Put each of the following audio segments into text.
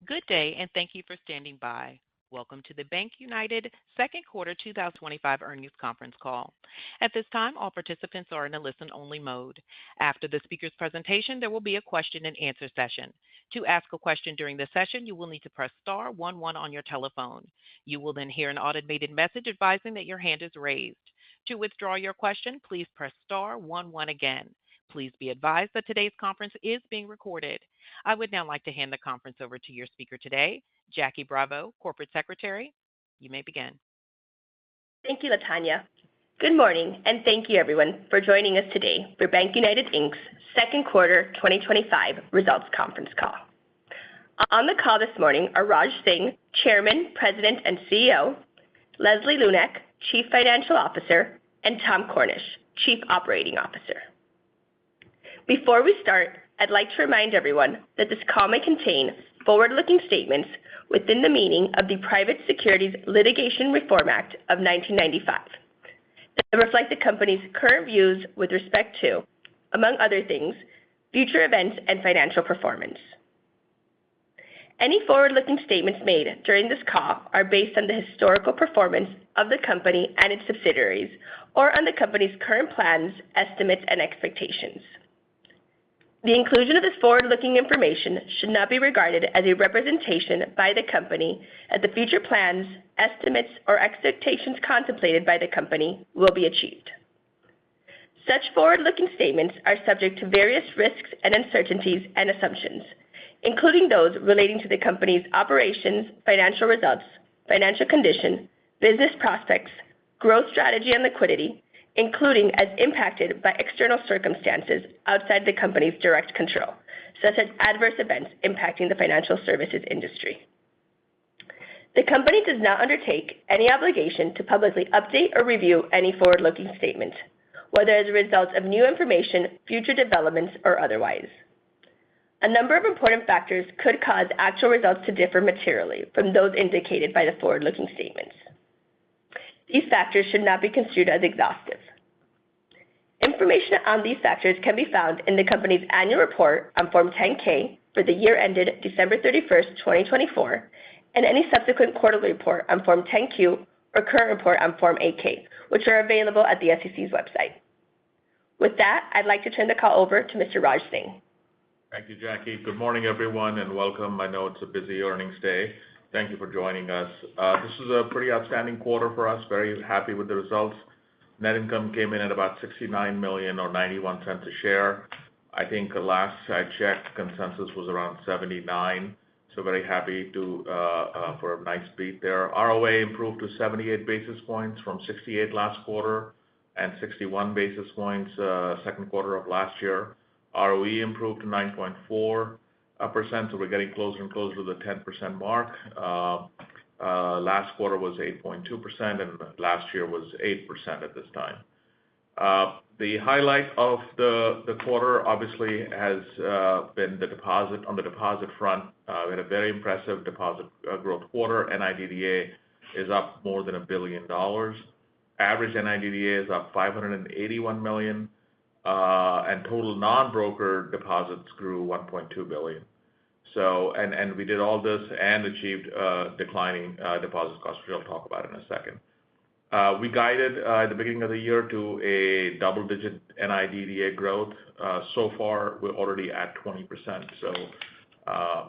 Good day, and thank you for standing by. Welcome to the BankUnited second quarter 2025 earnings conference call. At this time, all participants are in a listen-only mode. After the speaker's presentation, there will be a question-and-answer session. To ask a question during the session, you will need to press star 11 on your telephone. You will then hear an automated message advising that your hand is raised. To withdraw your question, please press star 11 again. Please be advised that today's conference is being recorded. I would now like to hand the conference over to your speaker today, Jackie Bravo, Corporate Secretary. You may begin. Thank you, Latanya. Good morning, and thank you, everyone, for joining us today for BankUnited Inc.'s second quarter 2025 results conference call. On the call this morning are Raj Singh, Chairman, President, and CEO, Leslie Lunak, Chief Financial Officer, and Tom Cornish, Chief Operating Officer. Before we start, I'd like to remind everyone that this call may contain forward-looking statements within the meaning of the Private Securities Litigation Reform Act of 1995 that reflect the company's current views with respect to, among other things, future events and financial performance. Any forward-looking statements made during this call are based on the historical performance of the company and its subsidiaries, or on the company's current plans, estimates, and expectations. The inclusion of this forward-looking information should not be regarded as a representation by the company that the future plans, estimates, or expectations contemplated by the company will be achieved. Such forward-looking statements are subject to various risks and uncertainties and assumptions, including those relating to the company's operations, financial results, financial condition, business prospects, growth strategy, and liquidity, including as impacted by external circumstances outside the company's direct control, such as adverse events impacting the financial services industry. The company does not undertake any obligation to publicly update or review any forward-looking statement, whether as a result of new information, future developments, or otherwise. A number of important factors could cause actual results to differ materially from those indicated by the forward-looking statements. These factors should not be construed as exhaustive. Information on these factors can be found in the company's annual report on Form 10-K for the year ended December 31st, 2024, and any subsequent quarterly report on Form 10-Q or current report on Form 8-K, which are available at the SEC's website. With that, I'd like to turn the call over to Mr. Raj Singh. Thank you, Jackie. Good morning, everyone, and welcome. I know it's a busy earnings day. Thank you for joining us. This is a pretty outstanding quarter for us. Very happy with the results. Net income came in at about $69 million or 91 cents a share. I think the last I checked, consensus was around 79. So very happy for a nice beat there. ROA improved to 78 basis points from 68 last quarter and 61 basis points second quarter of last year. ROE improved to 9.4%, so we're getting closer and closer to the 10% mark. Last quarter was 8.2%, and last year was 8% at this time. The highlight of the quarter, obviously, has been the deposit. On the deposit front, we had a very impressive deposit growth quarter. NIDDA is up more than $1 billion. Average NIDDA is up $581 million, and total non-broker deposits grew $1.2 billion. So, and we did all this and achieved declining deposit costs, which I'll talk about in a second. We guided at the beginning of the year to a double-digit NIDDA growth. So far, we're already at 20%. So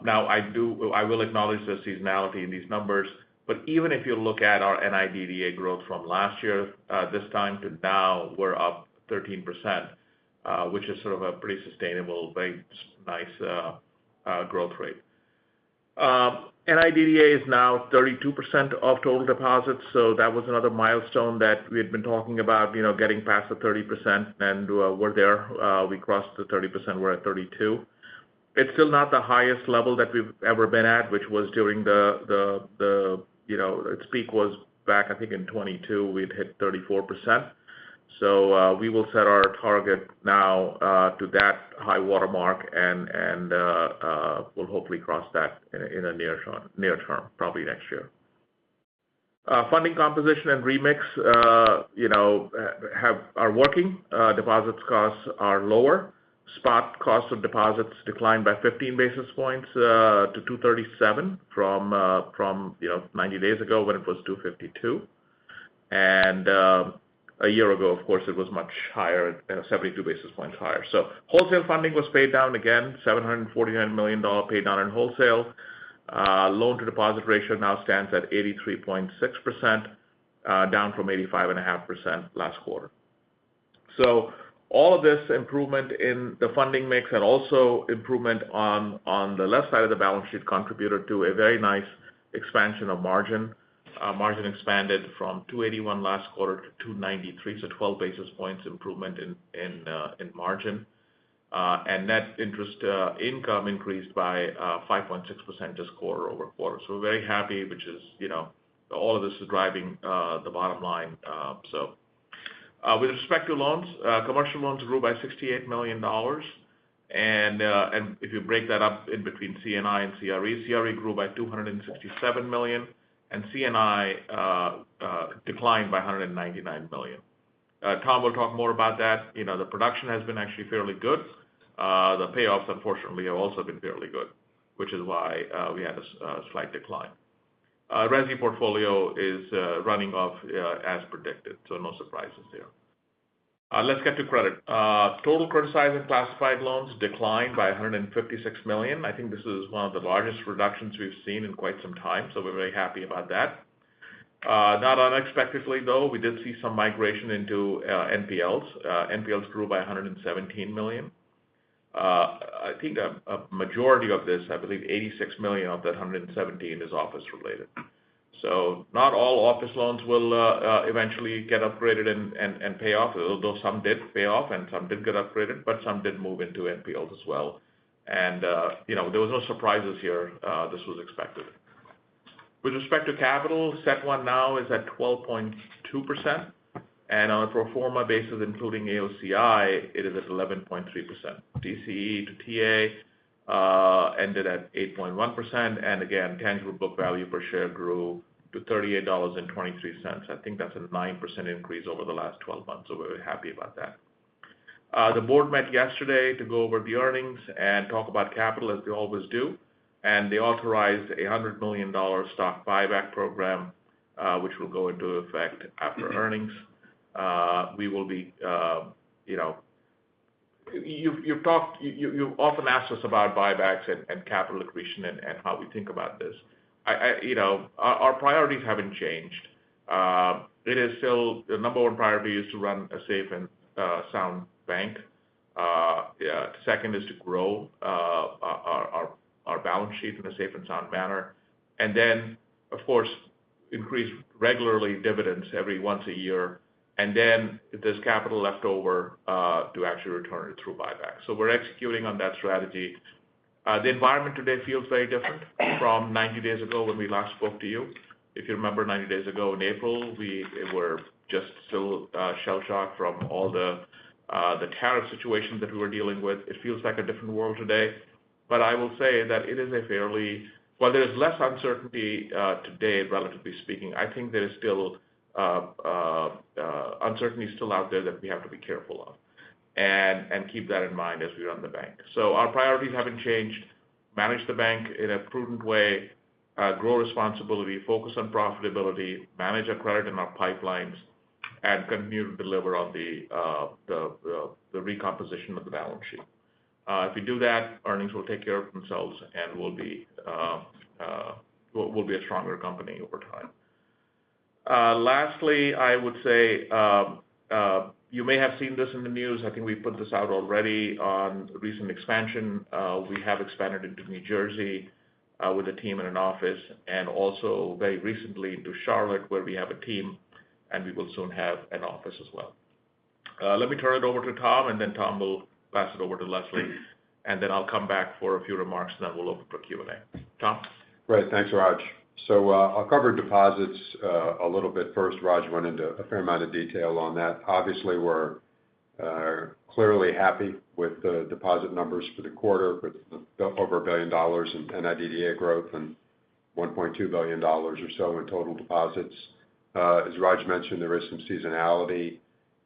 now I will acknowledge the seasonality in these numbers, but even if you look at our NIDDA growth from last year, this time to now, we're up 13%, which is sort of a pretty sustainable, very nice growth rate. NIDDA is now 32% of total deposits, so that was another milestone that we had been talking about, getting past the 30%, and we're there. We crossed the 30%. We're at 32%. It's still not the highest level that we've ever been at, which was during its peak was back, I think, in 22. We'd hit 34%. So we will set our target now to that high water mark, and we'll hopefully cross that in a near term, probably next year. Funding composition and remix, are working. Deposits costs are lower, Spot cost of deposits declined by 15 basis points to 237 from 90 days ago when it was 252. And a year ago, of course, it was much higher, 72 basis points higher. So wholesale funding was paid down again, $749 million paid down in wholesale. Loan-to-deposit ratio now stands at 83.6%, down from 85.5% last quarter. So all of this improvement in the funding mix and also improvement on the left side of the balance sheet contributed to a very nice expansion of margin. Margin expanded from 281 last quarter to 293, so 12 basis points improvement in margin. And net interest income increased by 5.6% just quarter over quarter. So we're very happy, which is, all of this is driving the bottom line. With respect to loans, commercial loans grew by $68 million. And if you break that up in between C&I and CRE, CRE grew by $267 million, and C&I declined by $199 million. Tom will talk more about that. The production has been actually fairly good. The payoffs, unfortunately, have also been fairly good, which is why we had a slight decline. Resi portfolio is running off as predicted, so no surprises there. Let's get to credit. Total criticized and classified loans declined by $156 million. I think this is one of the largest reductions we've seen in quite some time, so we're very happy about that. Not unexpectedly, though, we did see some migration into NPLs. NPLs grew by $117 million. I think a majority of this, I believe 86 million of that 117 is office related. So not all office loans will eventually get upgraded and pay off, although some did pay off and some did get upgraded, but some did move into NPLs as well. And, there was no surprises here. This was expected. With respect to capital, CET1 now is at 12.2%. And on a pro forma basis, including AOCI, it is at 11.3%. TCE to TA ended at 8.1%. And again, tangible book value per share grew to $38.23. I think that's a 9% increase over the last 12 months. So we're very happy about that. The board met yesterday to go over the earnings and talk about capital as they always do. And they authorized a $100 million stock buyback program, which will go into effect after earnings. We will be, you've often asked us about buybacks and capital accretion and how we think about this. Our priorities haven't changed. It is still the number one priority is to run a safe and sound bank. Second is to grow our balance sheet in a safe and sound manner. And then, of course, increase regularly dividends every once a year. And then if there's capital left over, to actually return it through buybacks. So we're executing on that strategy. The environment today feels very different from 90 days ago when we last spoke to you. If you remember 90 days ago in April, we were just still shell-shocked from all the tariff situation that we were dealing with. It feels like a different world today. But I will say that it is while there is less uncertainty today, relatively speaking, I think there is still uncertainty still out there that we have to be careful of and keep that in mind as we run the bank. So our priorities haven't changed. Manage the bank in a prudent way, grow responsibility, focus on profitability, manage our credit and our pipelines, and continue to deliver on the recomposition of the balance sheet. If we do that, earnings will take care of themselves and we'll be a stronger company over time. Lastly, I would say you may have seen this in the news. I think we put this out already on recent expansion. We have expanded into New Jersey with a team in an office, and also very recently into Charlotte, where we have a team, and we will soon have an office as well. Let me turn it over to Tom, and then Tom will pass it over to Leslie, and then I'll come back for a few remarks, and then we'll open for Q&A. Tom? Great. Thanks, Raj. So I'll cover deposits a little bit first. Raj went into a fair amount of detail on that. Obviously, we're clearly happy with the deposit numbers for the quarter, with over $1 billion in NIDDA growth and $1.2 billion or so in total deposits. As Raj mentioned, there is some seasonality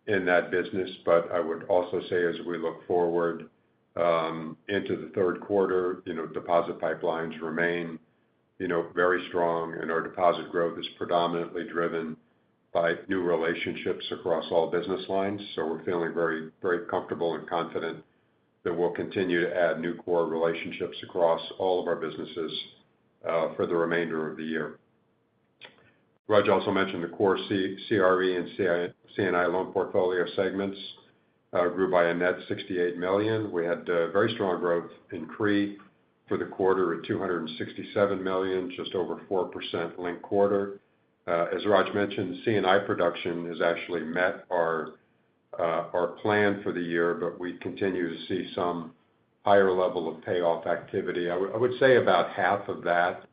in that business, but I would also say as we look forward, into the third quarter. Deposit pipelines remain, very strong, and our deposit growth is predominantly driven by new relationships across all business lines. So we're feeling very, very comfortable and confident that we'll continue to add new core relationships across all of our businesses for the remainder of the year. Raj also mentioned the core CRE and C&I loan portfolio segments grew by a net $68 million. We had very strong growth in CRE for the quarter at $267 million, just over 4% linked quarter. As Raj mentioned, C&I production has actually met our plan for the year, but we continue to see some higher level of payoff activity. I would say about half of that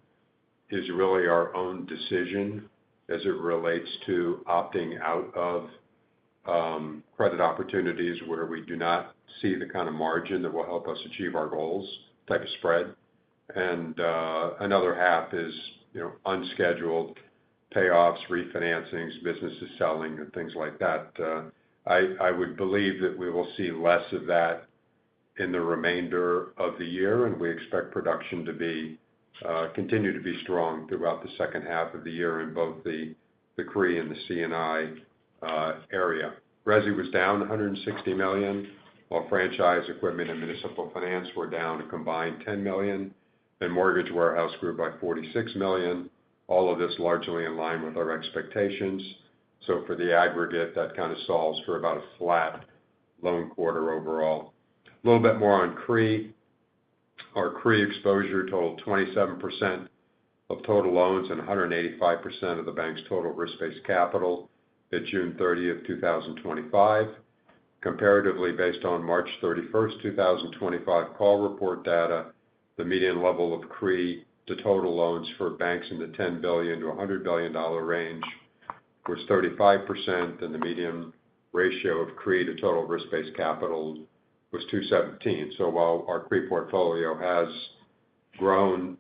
is really our own decision as it relates to opting out of credit opportunities where we do not see the kind of margin that will help us achieve our goals, type of spread. And another half is, unscheduled payoffs, refinancings, businesses selling, and things like that. I would believe that we will see less of that in the remainder of the year, and we expect production to continue to be strong throughout the second half of the year in both the CRE and the C&I area. Resi was down $160 million, while franchise, equipment, and municipal finance were down a combined $10 million, and mortgage warehouse grew by $46 million. All of this largely in line with our expectations. So for the aggregate, that kind of solves for about a flat loan quarter overall. A little bit more on CRE. Our CRE exposure totaled 27% of total loans and 185% of the bank's total risk-based capital at June 30th, 2025. Comparatively, based on March 31st, 2025 call report data, the median level of CRE to total loans for banks in the $10 billion to $100 billion range was 35%, and the median ratio of CRE to total risk-based capital was 217. So while our CRE portfolio has grown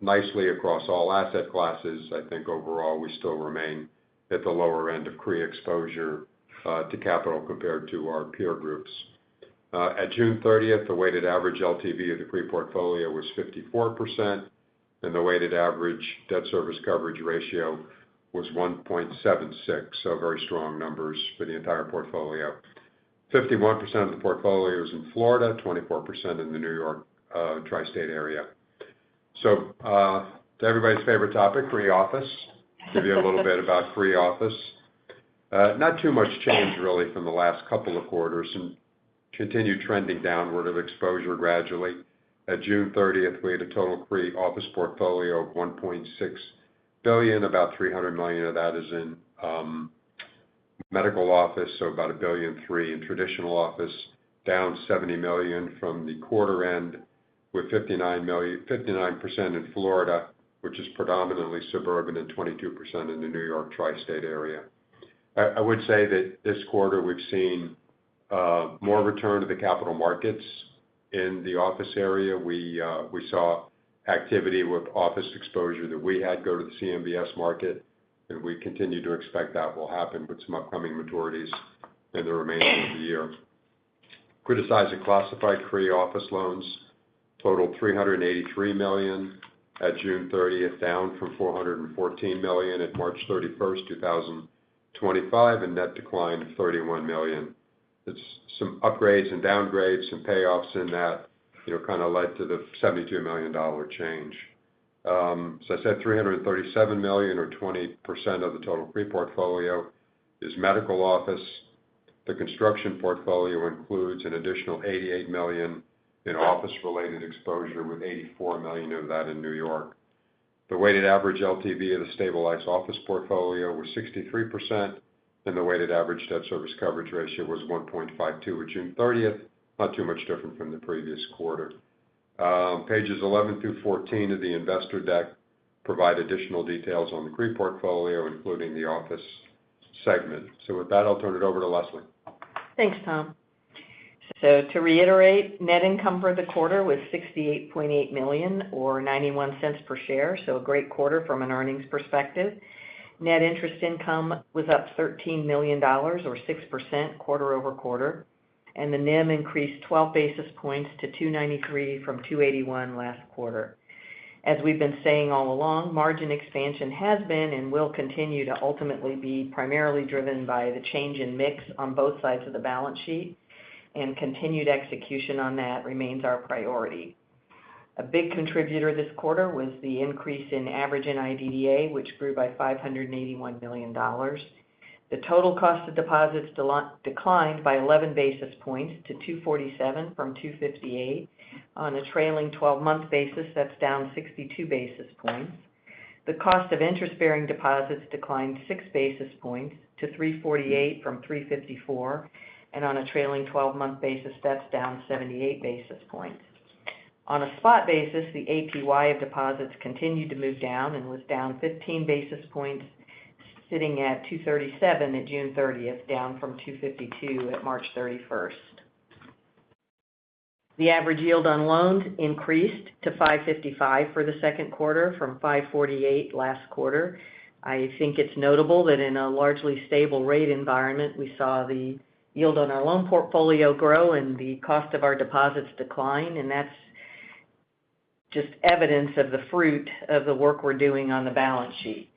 nicely across all asset classes, I think overall we still remain at the lower end of CRE exposure to capital compared to our peer groups. At June 30th, the weighted average LTV of the CRE portfolio was 54%, and the weighted average debt service coverage ratio was 1.76, so very strong numbers for the entire portfolio. 51% of the portfolio is in Florida, 24% in the New York tri-state area. So to everybody's favorite topic, CRE office. Give you a little bit about CRE office. Not too much change really from the last couple of quarters, and continued trending downward of exposure gradually. At June 30th, we had a total CRE office portfolio of $1.6 billion. About $300 million of that is in medical office, so about $1.3 billion in traditional office, down $70 million from the quarter end, with 59% in Florida, which is predominantly suburban, and 22% in the New York tri-state area. I would say that this quarter we've seen more return to the capital markets in the office area. We saw activity with office exposure that we had go to the CMBS market, and we continue to expect that will happen with some upcoming maturities in the remainder of the year. Criticized and classified CRE office loans totaled $383 million at June 30th, down from $414 million at March 31st, 2025, and net decline of $31 million. It's some upgrades and downgrades, some payoffs in that, kind of led to the $72 million change. So I said $337 million, or 20% of the total CRE portfolio, is medical office. The construction portfolio includes an additional $88 million in office-related exposure, with $84 million of that in New York. The weighted average LTV of the stabilized office portfolio was 63%, and the weighted average debt service coverage ratio was 1.52 at June 30th, not too much different from the previous quarter. Pages 11 through 14 of the investor deck provide additional details on the CRE portfolio, including the office segment. So with that, I'll turn it over to Leslie. Thanks, Tom. So to reiterate, net income for the quarter was $68.8 million, or 91 cents per share, so a great quarter from an earnings perspective. Net interest income was up $13 million, or 6% quarter over quarter. and the NIM increased 12 basis points to 293 from 281 last quarter. As we've been saying all along, margin expansion has been and will continue to ultimately be primarily driven by the change in mix on both sides of the balance sheet, and continued execution on that remains our priority. A big contributor this quarter was the increase in average NIDDA, which grew by $581 million. The total cost of deposits declined by 11 basis points to 247 from 258. On a trailing 12-month basis, that's down 62 basis points. The cost of interest-bearing deposits declined 6 basis points to 348 from 354, and on a trailing 12-month basis, that's down 78 basis points. On a spot basis, the APY of deposits continued to move down and was down 15 basis points, sitting at 237 at June 30th, down from 252 at March 31st. The average yield on loans increased to 5.55 for the second quarter from 5.48 last quarter. I think it's notable that in a largely stable rate environment, we saw the yield on our loan portfolio grow and the cost of our deposits decline, and that's just evidence of the fruit of the work we're doing on the balance sheet.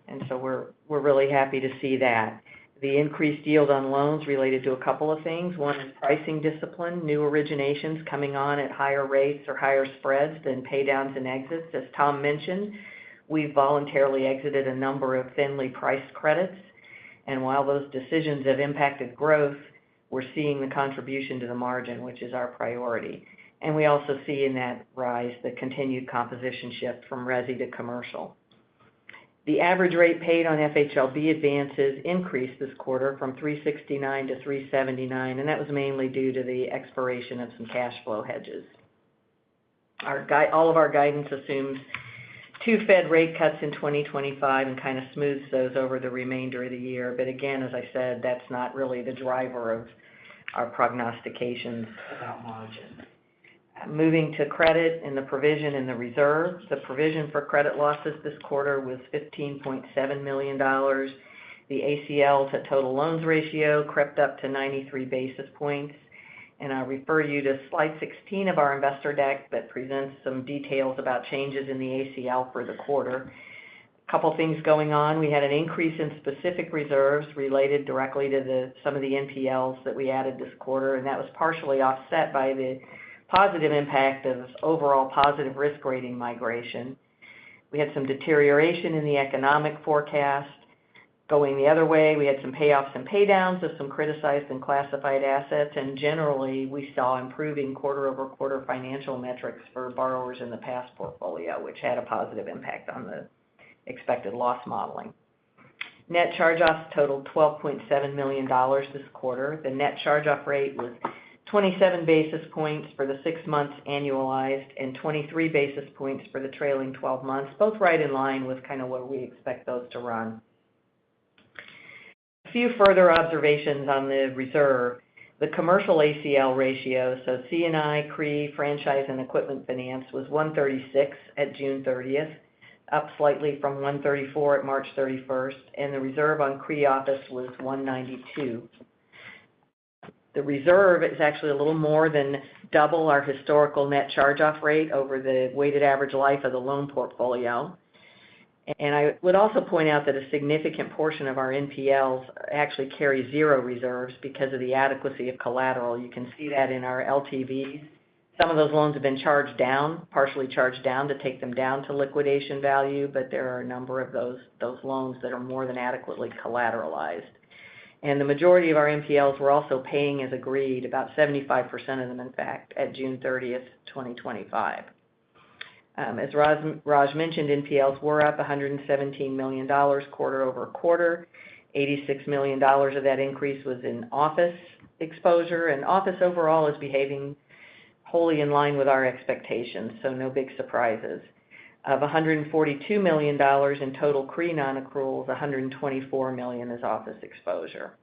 And so we're really happy to see that. The increased yield on loans related to a couple of things. One is pricing discipline, new originations coming on at higher rates or higher spreads than pay downs and exits. As Tom mentioned, we've voluntarily exited a number of thinly priced credits, and while those decisions have impacted growth, we're seeing the contribution to the margin, which is our priority. And we also see in that rise the continued composition shift from resi to commercial. The average rate paid on FHLB advances increased this quarter from 369 to 379, and that was mainly due to the expiration of some cash flow hedges. All of our guidance assumes 2 Fed rate cuts in 2025 and kind of smooths those over the remainder of the year. But again, as I said, that's not really the driver of our prognostications about margin. Moving to credit and the provision and the reserve, the provision for credit losses this quarter was $15.7 million. The ACL to total loans ratio crept up to 93 basis points. And I refer you to slide 16 of our investor deck that presents some details about changes in the ACL for the quarter. A couple things going on. We had an increase in specific reserves related directly to some of the NPLs that we added this quarter, and that was partially offset by the positive impact of overall positive risk rating migration. We had some deterioration in the economic forecast. Going the other way, we had some payoffs and paydowns of some criticized and classified assets, and generally we saw improving quarter-over-quarter financial metrics for borrowers in the past portfolio, which had a positive impact on the expected loss modeling. Net charge-offs totaled $12.7 million this quarter. The net charge-off rate was 27 basis points for the 6 months annualized and 23 basis points for the trailing 12 months, both right in line with kind of where we expect those to run. A few further observations on the reserve. The commercial ACL ratio, so C&I, CRE, franchise, and equipment finance, was 136 at June 30th, up slightly from 134 at March 31st, and the reserve on CRE office was 192. The reserve is actually a little more than double our historical net charge-off rate over the weighted average life of the loan portfolio. And I would also point out that a significant portion of our NPLs actually carry zero reserves because of the adequacy of collateral. You can see that in our LTVs. Some of those loans have been charged down, partially charged down to take them down to liquidation value, but there are a number of those loans that are more than adequately collateralized. And the majority of our NPLs were also paying as agreed, about 75% of them, in fact, at June 30th, 2025. As Raj mentioned, NPLs were up $117 million quarter over quarter. $86 million of that increase was in office exposure, and office overall is behaving wholly in line with our expectations, so no big surprises. Of $142 million in total CRE non-accruals, $124 million is office exposure.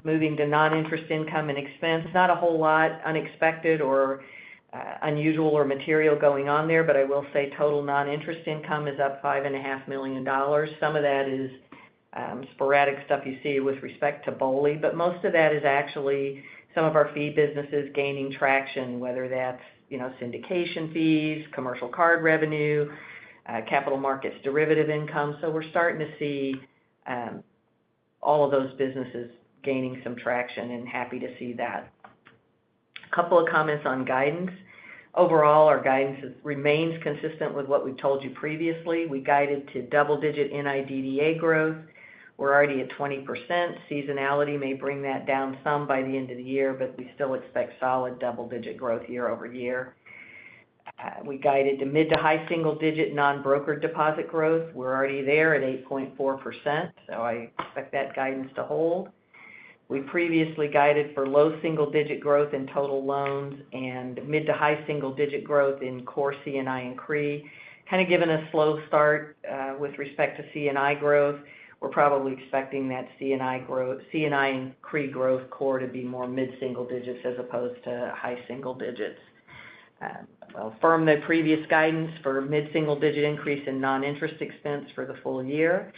Moving to non-interest income and expense, not a whole lot unexpected or unusual or material going on there, but I will say total non-interest income is up $5.5 million. Some of that is sporadic stuff you see with respect to BOLI, but most of that is actually some of our fee businesses gaining traction, whether that's, syndication fees, commercial card revenue, capital markets derivative income. So we're starting to see all of those businesses gaining some traction, and happy to see that. A couple of comments on guidance. Overall, our guidance remains consistent with what we've told you previously. We guided to double-digit NIDDA growth. We're already at 20%. Seasonality may bring that down some by the end of the year, but we still expect solid double-digit growth year over year. We guided to mid to high single-digit non-brokered deposit growth. We're already there at 8.4%, so I expect that guidance to hold. We previously guided for low single-digit growth in total loans and mid to high single-digit growth in core C&I and CRE. Kind of given a slow start with respect to C&I growth, we're probably expecting that C&I and CRE growth core to be more mid-single digits as opposed to high single digits. We'll affirm the previous guidance for mid-single-digit increase in non-interest expense for the full year,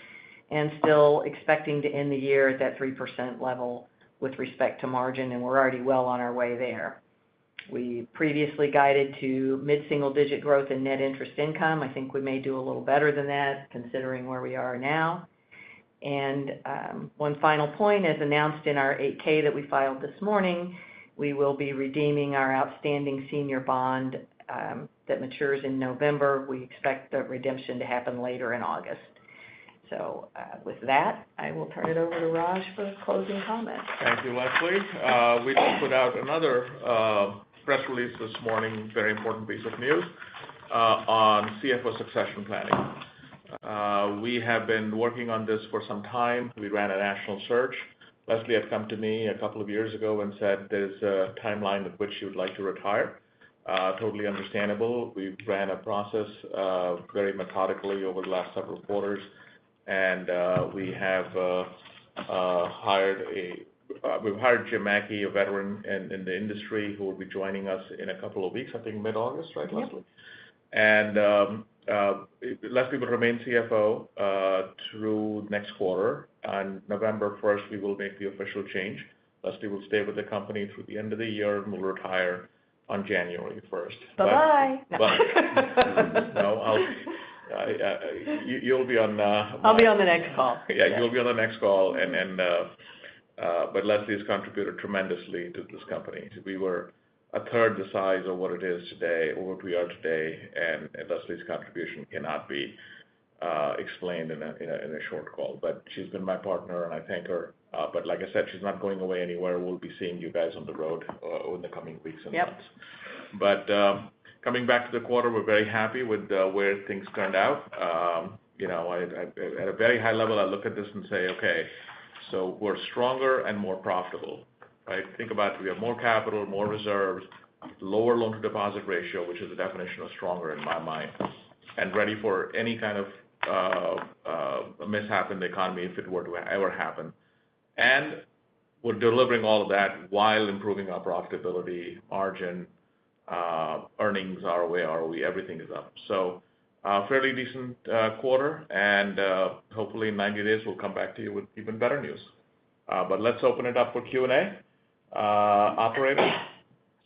and still expecting to end the year at that 3% level with respect to margin, and we're already well on our way there. We previously guided to mid-single-digit growth in net interest income. I think we may do a little better than that, considering where we are now. And one final point, as announced in our 8K that we filed this morning, we will be redeeming our outstanding senior bond that matures in November. We expect the redemption to happen later in August. So with that, I will turn it over to Raj for closing comments. Thank you, Leslie. We just put out another press release this morning, very important piece of news, on CFO succession planning. We have been working on this for some time. We ran a national search. Leslie had come to me a couple of years ago and said there's a timeline at which she would like to retire. Totally understandable. We ran a process very methodically over the last several quarters, and we have we've hired Jim Mackey, a veteran in the industry, who will be joining us in a couple of weeks, I think mid-August, right, Leslie? And Leslie will remain CFO through next quarter. On November 1st, we will make the official change. Leslie will stay with the company through the end of the year and will retire on January 1st. Bye-bye. You'll be on. I'll be on the next call. Yeah, you'll be on the next call, but Leslie has contributed tremendously to this company. We were a third the size of what it is today, or what we are today, and Leslie's contribution cannot be explained in a short call. But she's been my partner, and I thank her. But like I said, she's not going away anywhere. We'll be seeing you guys on the road in the coming weeks and months. But coming back to the quarter, we're very happy with where things turned out. At a very high level, I look at this and say, okay, so we're stronger and more profitable, right? Think about it. We have more capital, more reserves, lower loan-to-deposit ratio, which is the definition of stronger in my mind, and ready for any kind of mishap in the economy if it were to ever happen. And we're delivering all of that while improving our profitability, margin, earnings, ROE, everything is up. So fairly decent quarter, and hopefully in 90 days we'll come back to you with even better news. But let's open it up for Q&A. Operator?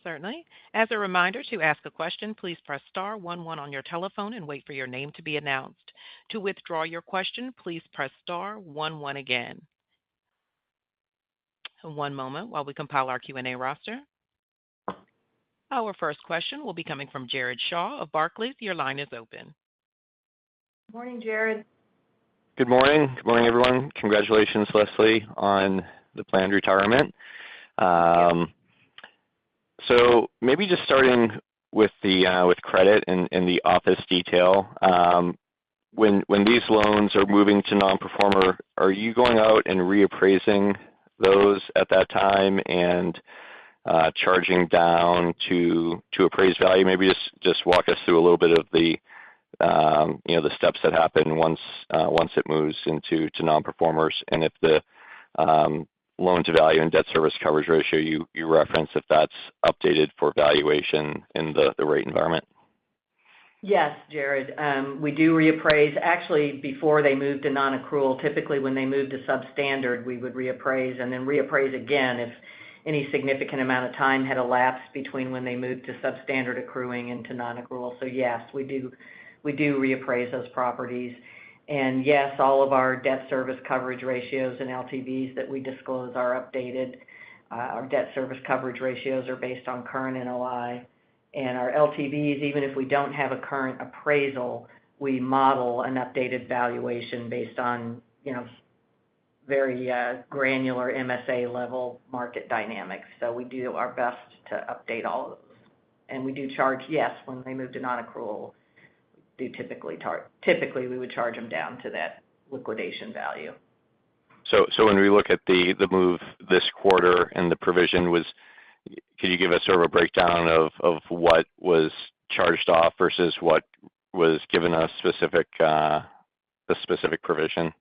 Certainly. As a reminder, to ask a question, please press star 11 on your telephone and wait for your name to be announced. To withdraw your question, please press star 11 again. One moment while we compile our Q&A roster. Our first question will be coming from Jared Shaw of Barclays. Your line is open. Good morning, Jared. Good morning. Good morning, everyone. Congratulations, Leslie, on the planned retirement. So maybe just starting with credit and the office detail. When these loans are moving to non-performer, are you going out and reappraising those at that time and charging down to appraised value? Maybe just walk us through a little bit of the steps that happen once it moves into non-performers, and if the loan to value and debt service coverage ratio you reference, if that's updated for valuation in the rate environment. Yes, Jared. We do reappraise. Actually, before they moved to non-accrual, typically when they moved to substandard, we would reappraise and then reappraise again if any significant amount of time had elapsed between when they moved to substandard accruing into non-accrual. So yes, we do reappraise those properties. And yes, all of our debt service coverage ratios and LTVs that we disclose are updated. Our debt service coverage ratios are based on current NOI. And our LTVs, even if we don't have a current appraisal, we model an updated valuation based on, very granular MSA level market dynamics. So we do our best to update all of those. And we do charge, yes, when they move to non-accrual, typically we would charge them down to that liquidation value. So when we look at the move this quarter and the provision could you give us sort of a breakdown of what was charged off versus what was given a specific provision?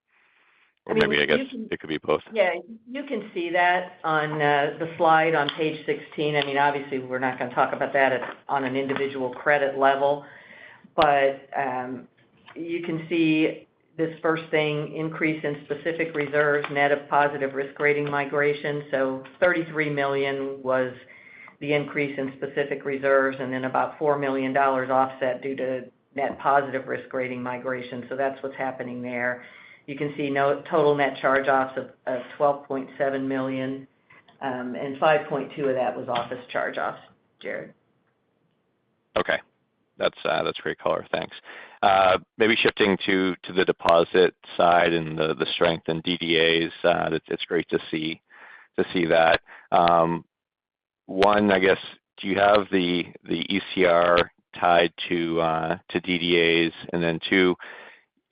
Or maybe I guess it could be both. Yeah, you can see that on the slide on page 16. I mean, obviously, we're not going to talk about that on an individual credit level, but you can see this first thing, increase in specific reserves, net of positive risk rating migration. So $33 million was the increase in specific reserves, and then about $4 million offset due to net positive risk rating migration. So that's what's happening there. You can see total net charge-offs of $12.7 million, and 5.2 of that was office charge-offs, Jared. Okay, that's great color. Thanks. Maybe shifting to the deposit side and the strength in DDAs. It's great to see that. One, I guess, do you have the ECR tied to DDAs, and then two,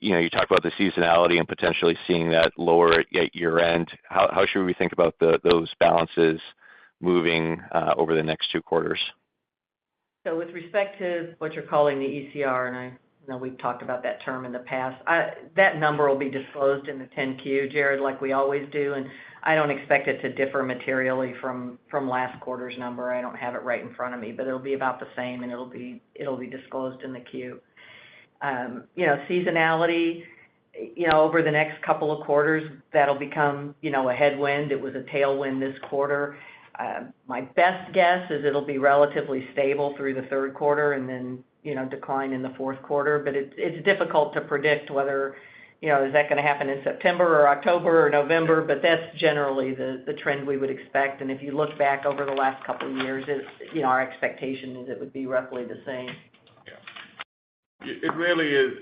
you talk about the seasonality and potentially seeing that lower at year end. How should we think about those balances moving over the next 2 quarters? So with respect to what you're calling the ECR, and I know we've talked about that term in the past, that number will be disclosed in the 10-Q, Jared, like we always do, and I don't expect it to differ materially from last quarter's number. I don't have it right in front of me, but it'll be about the same, and it'll be disclosed in the Q. Seasonality, over the next couple of quarters, that'll become, a headwind. It was a tailwind this quarter. My best guess is it'll be relatively stable through the third quarter and then, decline in the fourth quarter. But it's difficult to predict whether, is that going to happen in September or October or November? But that's generally the trend we would expect. And if you look back over the last couple of years, our expectation is it would be roughly the same. It really is,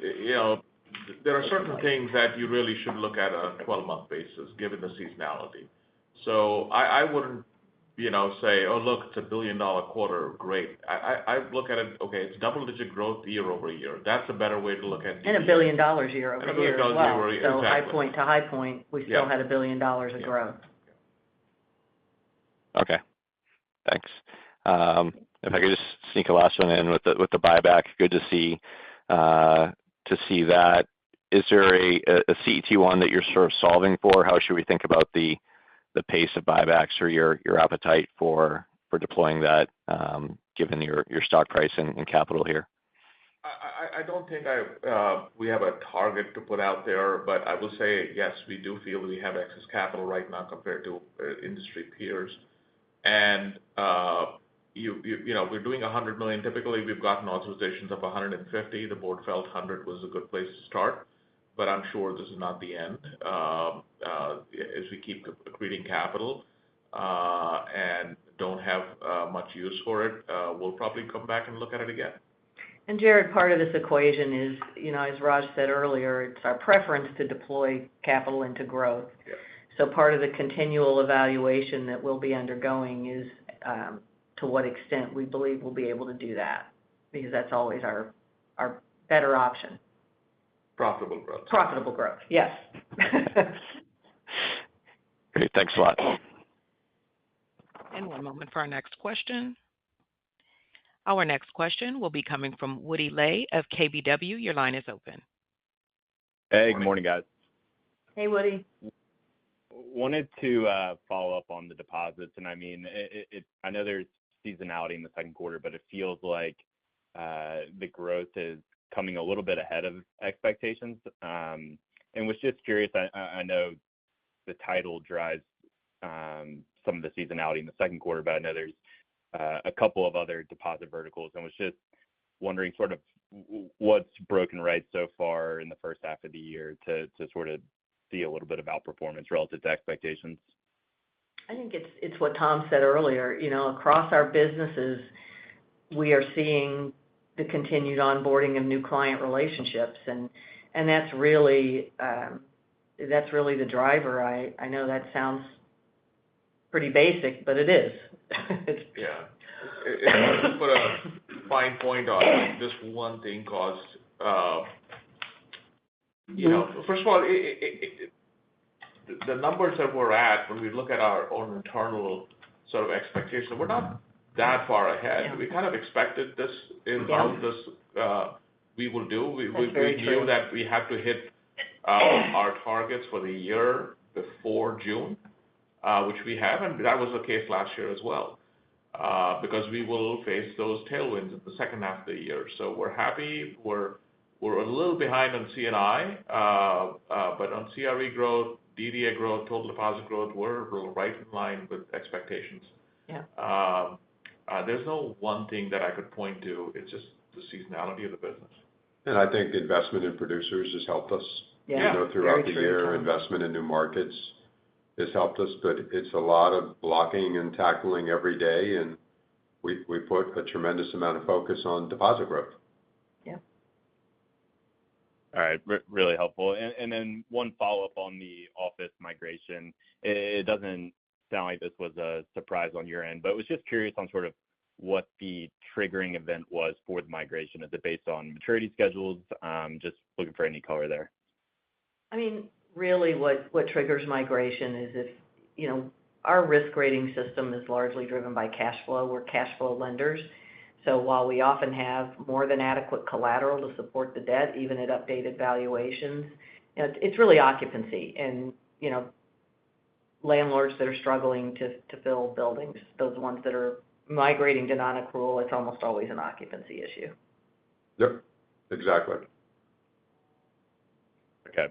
there are certain things that you really should look at on a 12-month basis, given the seasonality. So I wouldn't, say, oh, look, it's $1 billion quarter, great. I look at it, okay, it's double-digit growth year over year. That's a better way to look at it. And $1 billion year over year as well. So exactly. High point to high point, we still had $1 billion of growth. Okay, thanks. If I could just sneak a last one in with the buyback, good to see that. Is there a CET1 that you're sort of solving for? How should we think about the pace of buybacks or your appetite for deploying that, given your stock price and capital here? I don't think we have a target to put out there, but I will say, yes, we do feel we have excess capital right now compared to industry peers. And we're doing $100 million. Typically, we've gotten authorizations of $150. The board felt $100 was a good place to start, but I'm sure this is not the end. As we keep accreting capital and don't have much use for it, we'll probably come back and look at it again. And Jared, part of this equation is, as Raj said earlier, it's our preference to deploy capital into growth. Yeah. So part of the continual evaluation that we'll be undergoing is to what extent we believe we'll be able to do that, because that's always our better option. Profitable growth. Profitable growth, yes. Great, thanks a lot. And one moment for our next question. Our next question will be coming from Woody Lay of KBW. Your line is open. Hey, good morning, guys. Hey, Woody. Wanted to follow up on the deposits, and I mean, I know there's seasonality in the second quarter, but it feels like the growth is coming a little bit ahead of expectations. And was just curious, I know the title drives some of the seasonality in the second quarter, but I know there's a couple of other deposit verticals, and was just wondering sort of what's broken right so far in the first half of the year to sort of see a little bit of outperformance relative to expectations. I think it's what Tom said earlier. Across our businesses, we are seeing the continued onboarding of new client relationships, and that's really the driver. I know that sounds pretty basic, but it is. Yeah. To put a fine point on it, this one thing caused, first of all, the numbers that we're at, when we look at our own internal sort of expectations, we're not that far ahead. Yeah. We kind of expected this in how this we will do. We knew that we had to hit our targets for the year before June, which we have, and that was the case last year as well, because we will face those tailwinds in the second half of the year. So we're happy. We're a little behind on C&I, but on CRE growth, DDA growth, total deposit growth, we're right in line with expectations. Yeah. There's no one thing that I could point to. It's just the seasonality of the business. And I think investment in producers has helped us. Throughout the year. Investment in new markets has helped us, but it's a lot of blocking and tackling every day, and we put a tremendous amount of focus on deposit growth. Yeah. All right, really helpful. And then one follow-up on the office migration. It doesn't sound like this was a surprise on your end, but was just curious on sort of what the triggering event was for the migration. Is it based on maturity schedules? Just looking for any color there. I mean, really what triggers migration is if, our risk rating system is largely driven by cash flow. We're cash flow lenders. So while we often have more than adequate collateral to support the debt, even at updated valuations, it's really occupancy. And, landlords that are struggling to fill buildings, those ones that are migrating to non-accrual, it's almost always an occupancy issue. Yep, exactly. Okay.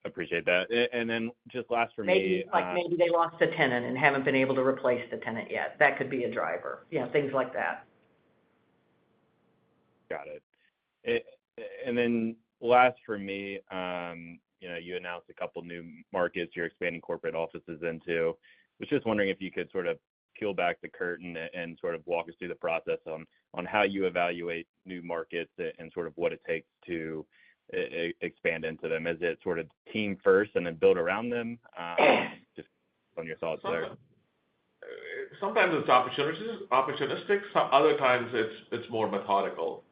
Appreciate that. And then just last for me. Maybe they lost a tenant and haven't been able to replace the tenant yet. That could be a driver. Things like that. Got it. And then last for me, you announced a couple new markets you're expanding corporate offices into. Was just wondering if you could sort of peel back the curtain and sort of walk us through the process on how you evaluate new markets and sort of what it takes to expand into them. Is it sort of team first and then build around them? Just on your thoughts there. Sometimes it's opportunistic. Some other times it's more methodical.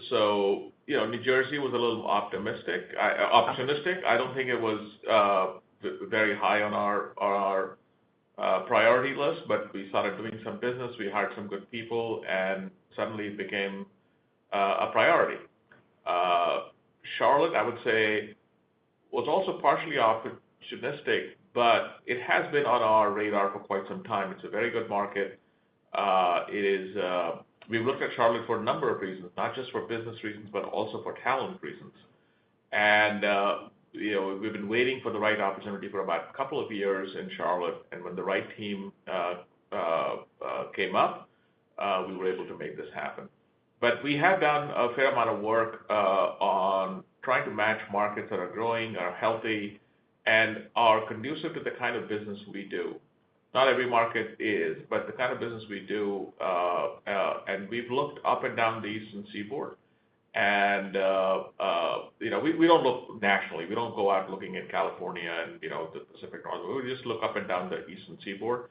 So New Jersey was a little opportunistic. I don't think it was very high on our priority list, but we started doing some business. We hired some good people, and suddenly it became a priority. Charlotte, I would say, was also partially opportunistic, but it has been on our radar for quite some time. It's a very good market. We've looked at Charlotte for a number of reasons, not just for business reasons, but also for talent reasons. And we've been waiting for the right opportunity for about a couple of years in Charlotte, and when the right team came up, we were able to make this happen. But we have done a fair amount of work on trying to match markets that are growing, are healthy, and are conducive to the kind of business we do. Not every market is, but the kind of business we do, and we've looked up and down the Eastern Seaboard. And, we don't look nationally. We don't go out looking at California and, the Pacific Northwest. We just look up and down the Eastern Seaboard.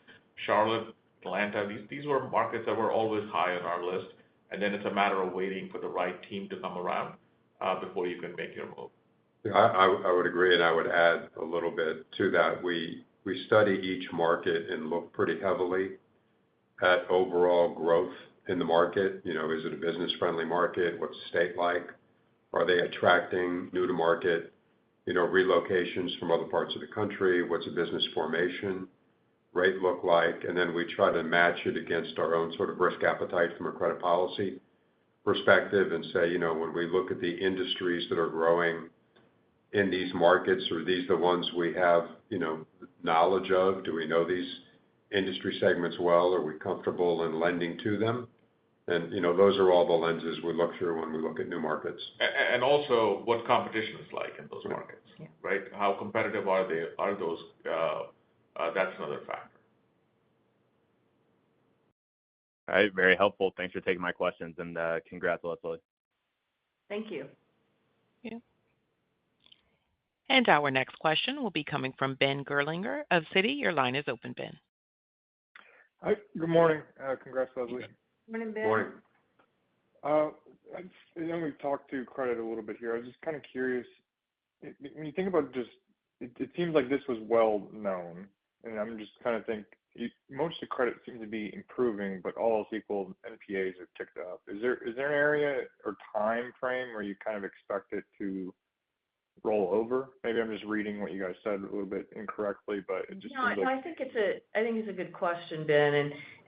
Charlotte, Atlanta, these were markets that were always high on our list. And then it's a matter of waiting for the right team to come around before you can make your move. Yeah, I would agree, and I would add a little bit to that. We study each market and look pretty heavily at overall growth in the market. Is it a business-friendly market? What's the state like? Are they attracting new-to-market, relocations from other parts of the country? What's a business formation rate look like? And then we try to match it against our own sort of risk appetite from a credit policy perspective and say, when we look at the industries that are growing in these markets, are these the ones we have, knowledge of? Do we know these industry segments well? Are we comfortable in lending to them? And, those are all the lenses we look through when we look at new markets. And also what competition is like in those markets, right? How competitive are those? That's another factor. All right, very helpful. Thanks for taking my questions, and congrats, Leslie. Thank you. Yeah. And our next question will be coming from Ben Gerlinger of Citi. Your line is open, Ben. Hi, good morning. Congrats, Leslie. Morning, Ben. Morning. I know we've talked to credit a little bit here. I was just kind of curious, when you think about it seems like this was well known, and I'm just kind of most of the credit seems to be improving, but all else equal, NPAs have ticked up. Is there an area or time frame where you kind of expect it to roll over? Maybe I'm just reading what you guys said a little bit incorrectly, but it just seems like... I think it's a good question, Ben,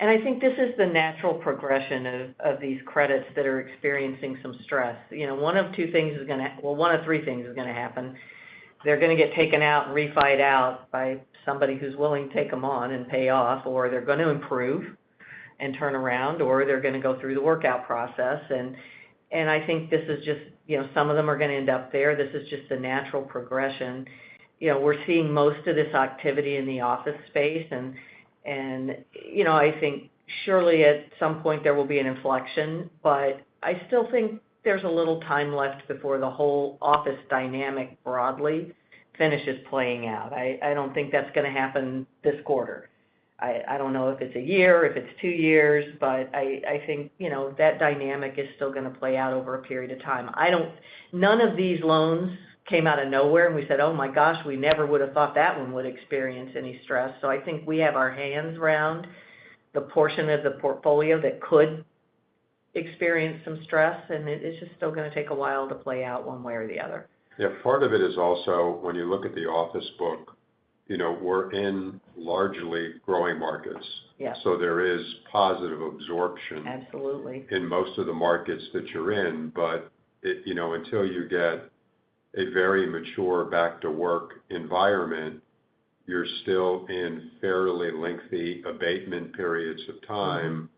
and I think this is the natural progression of these credits that are experiencing some stress. One of three things is going to happen. They're going to get taken out and refied out by somebody who's willing to take them on and pay off, or they're going to improve and turn around, or they're going to go through the workout process. And I think this is just, some of them are going to end up there. This is just the natural progression. We're seeing most of this activity in the office space, and I think surely at some point there will be an inflection, but I still think there's a little time left before the whole office dynamic broadly finishes playing out. I don't think that's going to happen this quarter. I don't know if it's a year, if it's 2 years, but I think, that dynamic is still going to play out over a period of time. None of these loans came out of nowhere and we said, oh my gosh, we never would have thought that one would experience any stress. So I think we have our hands around the portion of the portfolio that could experience some stress, and it's just still going to take a while to play out one way or the other. Yeah, part of it is also when you look at the office book, we're in largely growing markets. Yeah. So there is positive absorption. Absolutely. In most of the markets that you're in, but until you get a very mature back to work environment, you're still in fairly lengthy abatement periods of time,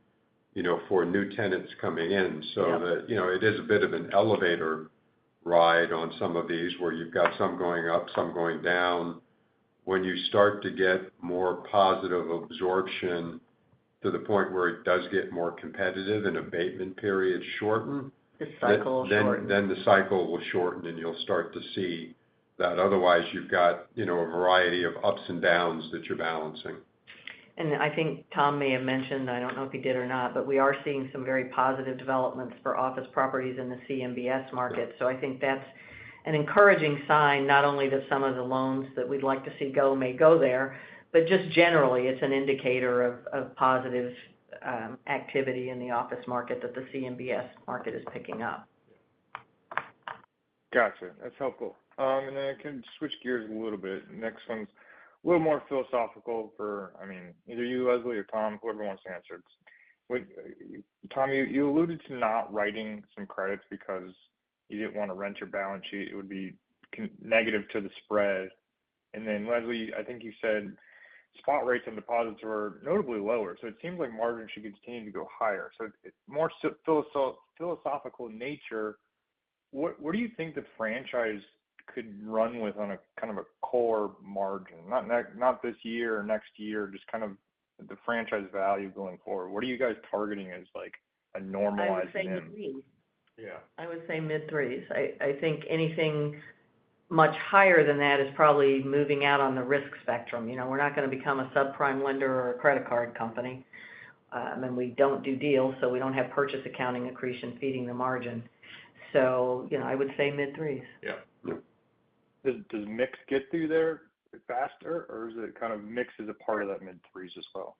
for new tenants coming in. So that, it is a bit of an elevator ride on some of these where you've got some going up, some going down. When you start to get more positive absorption to the point where it does get more competitive and abatement periods shorten, the cycle will shorten. Then the cycle will shorten and you'll start to see that. Otherwise, you've got, a variety of ups and downs that you're balancing. And I think Tom may have mentioned, I don't know if he did or not, but we are seeing some very positive developments for office properties in the CMBS market. Yeah. So I think that's an encouraging sign, not only that some of the loans that we'd like to see go may go there, but just generally it's an indicator of positive activity in the office market that the CMBS market is picking up. Gotcha. That's helpful. And then I can switch gears a little bit. Next one's a little more philosophical for, either you, Leslie, or Tom, whoever wants to answer it. Tom, you alluded to not writing some credits because you didn't want to rent your balance sheet. It would be negative to the spread. And then, Leslie, I think you said spot rates on deposits were notably lower. So it seems like margins should continue to go higher. So it's more philosophical nature. What do you think the franchise could run with on a kind of a core margin? Not this year or next year, just kind of the franchise value going forward. What are you guys targeting as like a normalized NIM? Yeah. I would say mid-threes. I think anything much higher than that is probably moving out on the risk spectrum. We're not going to become a subprime lender or a credit card company. And we don't do deals, so we don't have purchase accounting accretion feeding the margin. So, I would say mid-threes. Yeah. Does mix get through there faster, or is it kind of mix is a part of that mid-threes as well?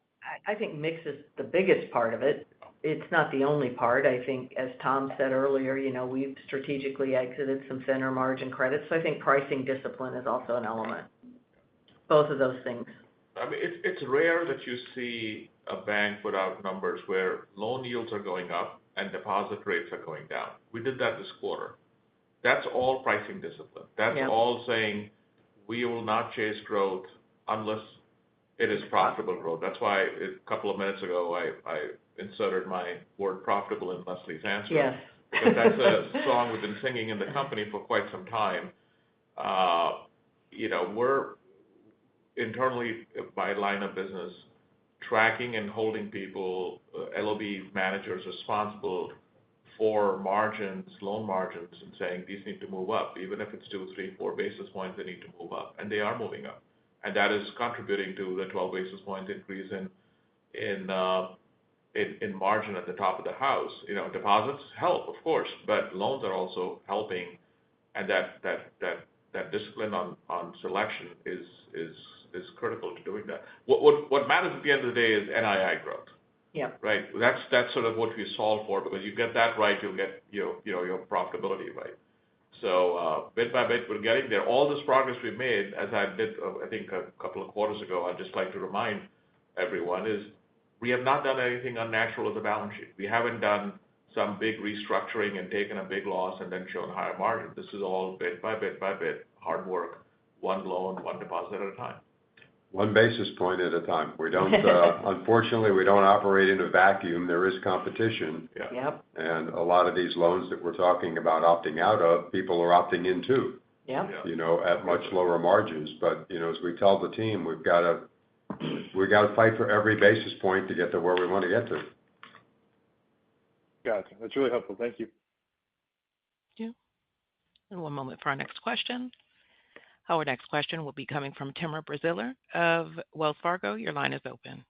I think mix is the biggest part of it. It's not the only part. I think, as Tom said earlier, we've strategically exited some thinner margin credits. So I think pricing discipline is also an element. Both of those things. I mean, it's rare that you see a bank put out numbers where loan yields are going up and deposit rates are going down. We did that this quarter. That's all pricing discipline. That's all saying we will not chase growth unless it is profitable growth. That's why a couple of minutes ago I inserted my word profitable in Leslie's answer. Yes. Because that's a song we've been singing in the company for quite some time. We're internally by line of business tracking and holding people, LOB managers responsible for margins, loan margins, and saying these need to move up. Even if it's 2, 3, 4 basis points, they need to move up, and they are moving up. And that is contributing to the 12 basis points increase in margin at the top of the house. Deposits help, of course, but loans are also helping, and that discipline on selection is critical to doing that. What matters at the end of the day is NII growth. Yeah. Right. That's sort of what we solve for, because you get that right, you'll get your profitability right. So bit by bit, we're getting there. All this progress we've made, as I did, I think a couple of quarters ago, I'd just like to remind everyone, is we have not done anything unnatural with the balance sheet. We haven't done some big restructuring and taken a big loss and then shown higher margin. This is all bit by bit by bit, hard work, one loan, one deposit at a time. 1 basis point at a time. We don't, unfortunately, we don't operate in a vacuum. There is competition. Yeah. Yep. And a lot of these loans that we're talking about opting out of, people are opting in too. Yep. At much lower margins. But, as we tell the team, we got to fight for every basis point to get to where we want to get to. Gotcha. That's really helpful. Thank you. Thank you. And one moment for our next question. Our next question will be coming from Timur Braziler of Wells Fargo. Your line is open.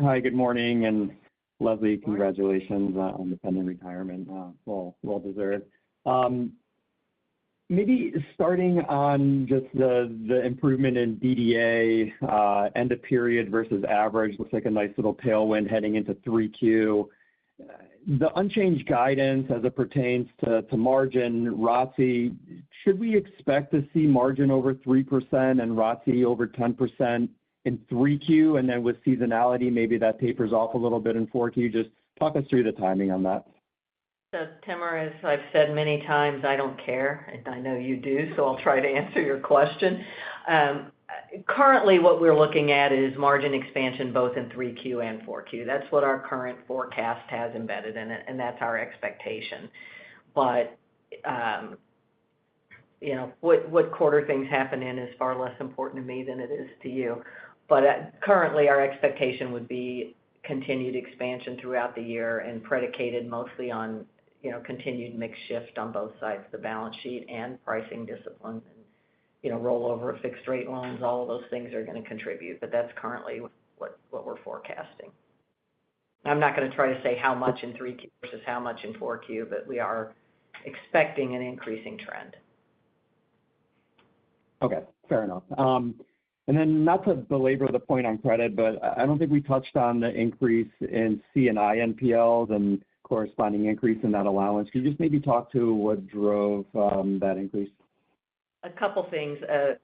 Hi, good morning, and Leslie, congratulations on the pending retirement. Well deserved. Maybe starting on just the improvement in DDA, end of period versus average, looks like a nice little tailwind heading into 3Q. The unchanged guidance as it pertains to margin, ROTCE, should we expect to see margin over 3% and ROTCE over 10% in 3Q, and then with seasonality, maybe that tapers off a little bit in 4Q? Just talk us through the timing on that. So, Timur, as I've said many times, I don't care, and I know you do, so I'll try to answer your question. Currently, what we're looking at is margin expansion both in 3Q and 4Q. That's what our current forecast has embedded in it, and that's our expectation. But, what quarter things happen in is far less important to me than it is to you. But currently, our expectation would be continued expansion throughout the year and predicated mostly on, continued mix shift on both sides of the balance sheet and pricing discipline. Rollover of fixed rate loans, all of those things are going to contribute, but that's currently what we're forecasting. I'm not going to try to say how much in 3Q versus how much in 4Q, but we are expecting an increasing trend. Okay, fair enough. And then not to belabor the point on credit, but I don't think we touched on the increase in C&I NPLs and corresponding increase in that allowance. Could you just maybe talk to what drove that increase? A couple things. A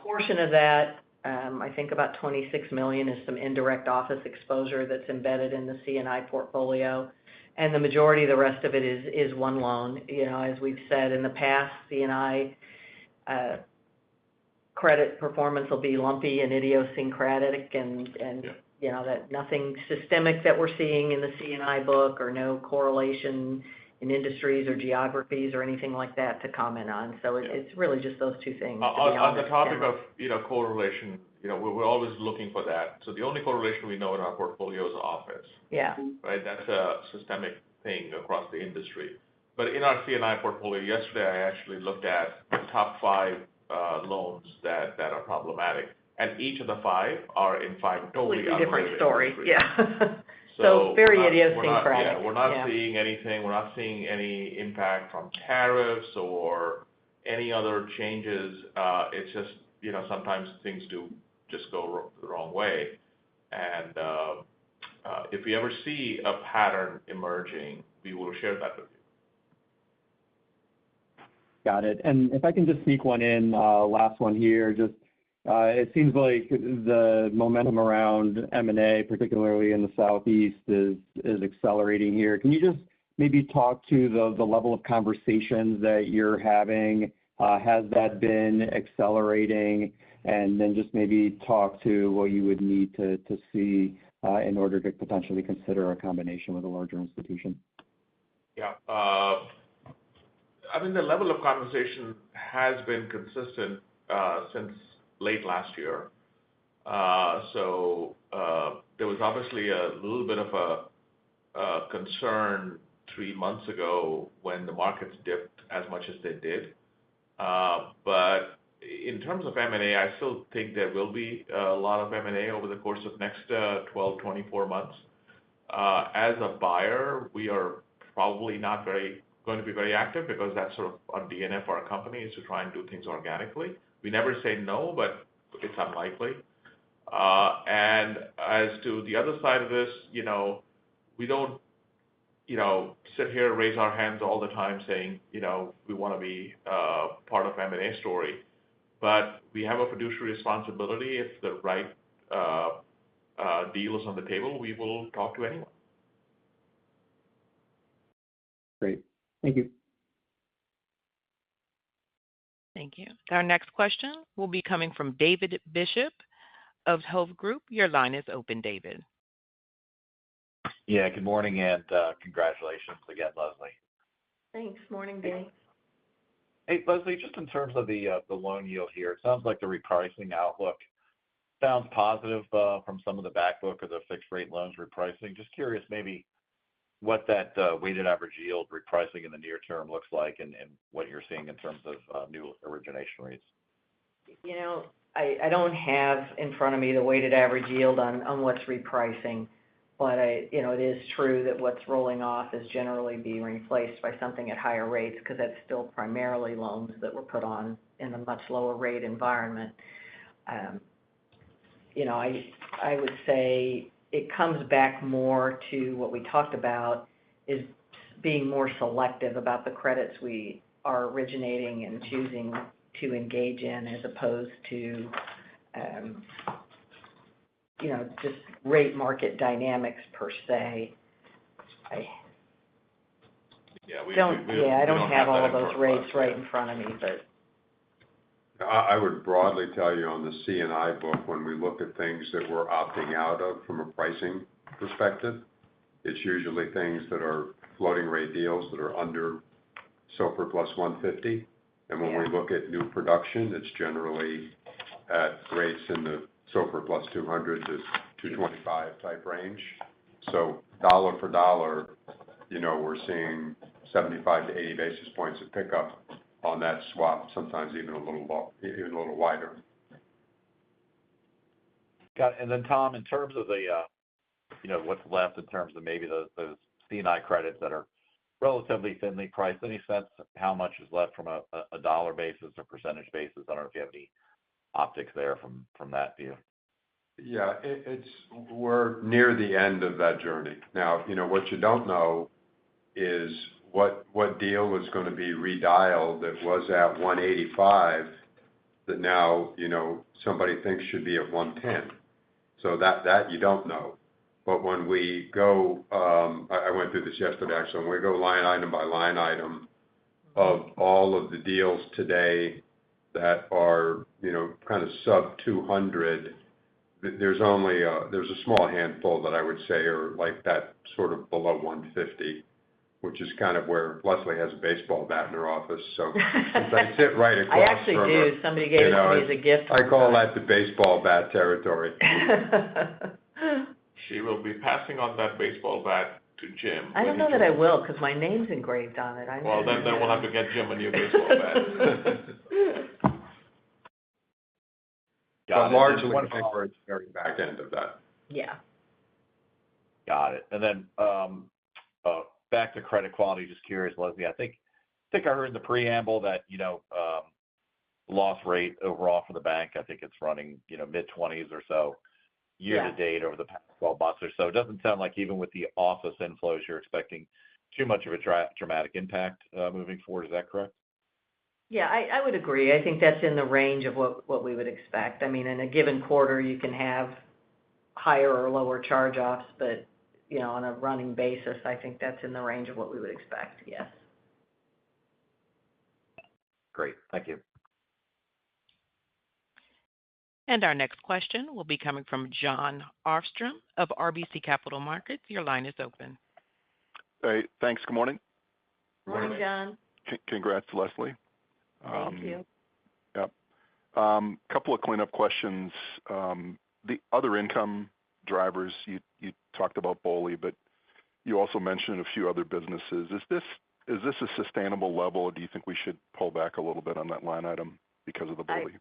portion of that, I think about $26 million is some indirect office exposure that's embedded in the C&I portfolio. And the majority of the rest of it is one loan. As we've said in the past, C&I credit performance will be lumpy and idiosyncratic and that nothing systemic that we're seeing in the C&I book, or no correlation in industries or geographies or anything like that to comment on. So it's really just those two things. On the topic of correlation, we're always looking for that. So the only correlation we know in our portfolio is office. Yeah. Right. That's a systemic thing across the industry. But in our C&I portfolio, yesterday I actually looked at the top 5 loans that are problematic, and each of the 5 are in 5 totally different stories. Yeah. So very idiosyncratic. We're not seeing anything. We're not seeing any impact from tariffs or any other changes. It's just, sometimes things do just go the wrong way. And if we ever see a pattern emerging, we will share that with you. Got it. And if I can just sneak one in, last one here, just It seems like the momentum around M&A, particularly in the Southeast, is accelerating here. Can you just maybe talk to the level of conversations that you're having? Has that been accelerating? And then just maybe talk to what you would need to see in order to potentially consider a combination with a larger institution. Yeah. I mean, the level of conversation has been consistent since late last year. So there was obviously a little bit of a concern 3 months ago when the markets dipped as much as they did. But in terms of M&A, I still think there will be a lot of M&A over the course of next 12, 24 months. As a buyer, we are probably not going to be very active because that's sort of our DNA for our company is to try and do things organically. We never say no, but it's unlikely. And as to the other side of this, we don't, sit here, raise our hands all the time saying, we want to be part of M&A story. But we have a fiduciary responsibility. If the right deal is on the table, we will talk to anyone. Great. Thank you. Thank you. Our next question will be coming from David Bishop of Hovde Group. Your line is open, David. Yeah, good morning, and congratulations again, Leslie. Thanks. Morning, Dave. Hey, Leslie, just in terms of the loan yield here, it sounds like the repricing outlook sounds positive from some of the back book of the fixed-rate loans repricing. Just curious maybe what that weighted average yield repricing in the near term looks like and what you're seeing in terms of new origination rates. I don't have in front of me the weighted average yield on what's repricing, but it is true that what's rolling off is generally being replaced by something at higher rates because that's still primarily loans that were put on in a much lower rate environment. I would say it comes back more to what we talked about is being more selective about the credits we are originating and choosing to engage in as opposed to just rate market dynamics per se. I don't have all of those rates right in front of me, but I would broadly tell you on the C&I book, when we look at things that we're opting out of from a pricing perspective, it's usually things that are floating rate deals that are under SOFR plus 150. And when we look at new production, it's generally at rates in the SOFR plus 200 to 225 type range. So dollar for dollar, we're seeing 75 to 80 basis points of pickup on that swap, sometimes even a little wider. Got it. And then Tom, in terms of the, what's left in terms of maybe those C&I credits that are relatively thinly priced, any sense how much is left from a dollar basis or percentage basis? I don't know if you have any optics there from that view. Yeah, we're near the end of that journey. Now, what you don't know is what deal is going to be redialed that was at 185 that now, somebody thinks should be at 110. So that you don't know. But when we go, I went through this yesterday actually, when we go line item by line item of all of the deals today that are, kind of sub 200, there's a small handful that I would say are like that sort of below 150. Which is kind of where Leslie has a baseball bat in her office. So since I sit right across I actually from do. her, Somebody gave it to me as a gift. I call that the baseball bat territory. She will be passing on that baseball bat to Jim. I don't know that I will because my name's engraved on it. Well, then we'll have to get Jim a new baseball bat. But largely, I think we're at the very back end of that. Yeah. Got it. And then back to credit quality, just curious, Leslie, I think I heard in the preamble that, loss rate overall for the bank, I think it's running, mid-20s or so year to date over the past 12 months or so. It doesn't sound like even with the office inflows, you're expecting too much of a dramatic impact moving forward. Is that correct? Yeah, I would agree. I think that's in the range of what we would expect. I mean, in a given quarter, you can have higher or lower charge-offs, but, on a running basis, I think that's in the range of what we would expect, yes. Great. Thank you. And our next question will be coming from Jon Arfstrom of RBC Capital Markets. Your line is open. Hey, thanks. Good morning. Morning, John. Congrats, Leslie. Thank you. Yep. Couple of cleanup questions. The other income drivers, you talked about BOLI, but you also mentioned a few other businesses. Is this a sustainable level, or do you think we should pull back a little bit on that line item because of the BOLI?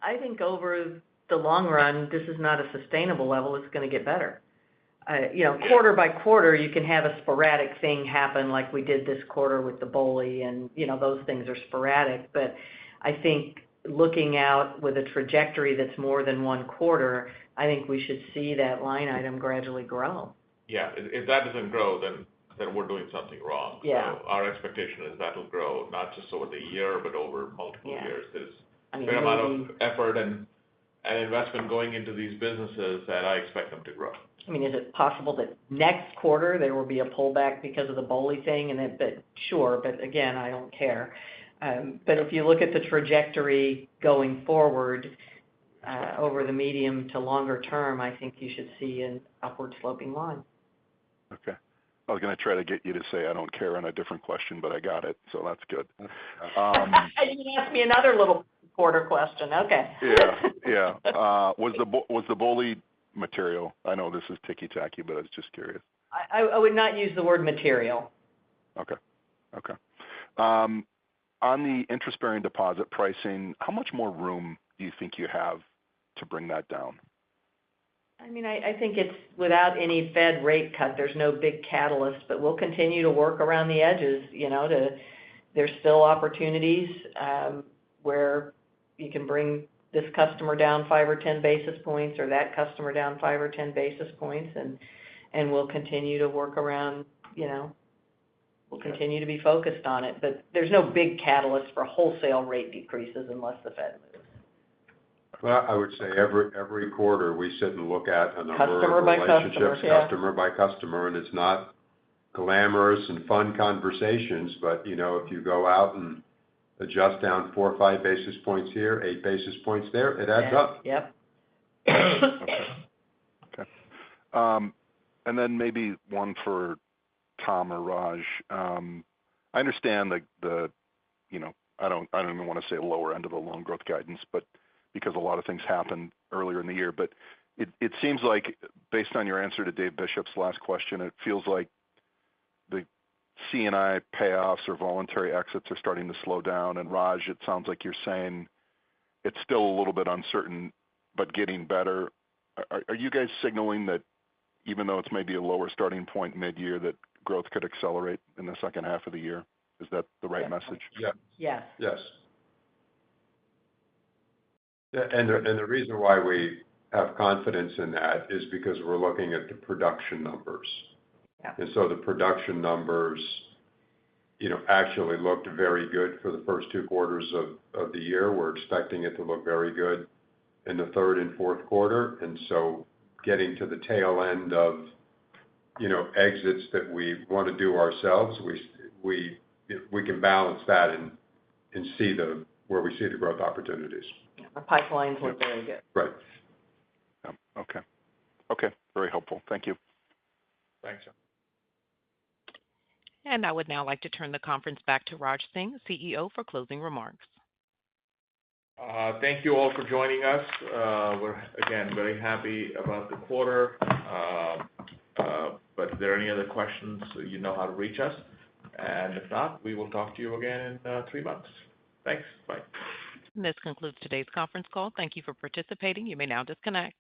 I think over the long run, this is not a sustainable level. It's going to get better. Quarter by quarter, you can have a sporadic thing happen like we did this quarter with the BOLI, and, those things are sporadic. But I think looking out with a trajectory that's more than one quarter, I think we should see that line item gradually grow. Yeah, if that doesn't grow, then we're doing something wrong. Yeah. So our expectation is that will grow, not just over the year, but over multiple years. There's a fair maybe amount of effort and investment going into these businesses that I expect them to grow. I mean, is it possible that next quarter there will be a pullback because of the BOLI thing? But sure, but again, I don't care. But if you look at the trajectory going forward over the medium to longer term, I think you should see an upward sloping line. Okay. I was going to try to get you to say I don't care on a different question, but I got it, so that's good. You can ask me another little quarter question. Okay. Yeah. Was the BOLI material? I know this is ticky-tacky, but I was just curious. I would not use the word material. Okay. On the interest-bearing deposit pricing, how much more room do you think you have to bring that down? I mean, I think it's without any Fed rate cut, there's no big catalyst, but we'll continue to work around the edges, there's still opportunities where you can bring this customer down 5 or 10 basis points or that customer down 5 or 10 basis points, and we'll continue to work around, we'll continue to be focused on it. But there's no big catalyst for wholesale rate decreases unless the Fed moves. Well, I would say every quarter we sit and look at a number Customer of by relationships, customer, customer by customer, and it's not glamorous and fun conversations, but, if you go out and adjust down 4 or 5 basis points here, 8 basis points there, it adds up. Yep. Okay. And then maybe one for Tom or Raj. I understand the I don't even want to say lower end of the loan growth guidance, but because a lot of things happened earlier in the year. But it seems like, based on your answer to Dave Bishop's last question, it feels like the C&I payoffs or voluntary exits are starting to slow down. And Raj, it sounds like you're saying it's still a little bit uncertain, but getting better. Are you guys signaling that even though it's maybe a lower starting point mid-year, that growth could accelerate in the second half of the year? Is that the right message? Yeah. Yes. Yes. Yeah, and the reason why we have confidence in that is because we're looking at the production numbers. Yeah. And so the production numbers, actually looked very good for the first 2 quarters of the year. We're expecting it to look very good in the third and fourth quarter. And so getting to the tail end of, exits that we want to do ourselves, we can balance that and see where we see the growth opportunities. Yeah, the pipelines look very good. Right. Okay. Very helpful. Thank you. Thanks, John. And I would now like to turn the conference back to Raj Singh, CEO, for closing remarks. Thank you all for joining us. We're, again, very happy about the quarter. But if there are any other questions, you know how to reach us. And if not, we will talk to you again in 3 months. Thanks. Bye. And this concludes today's conference call. Thank you for participating. You may now disconnect.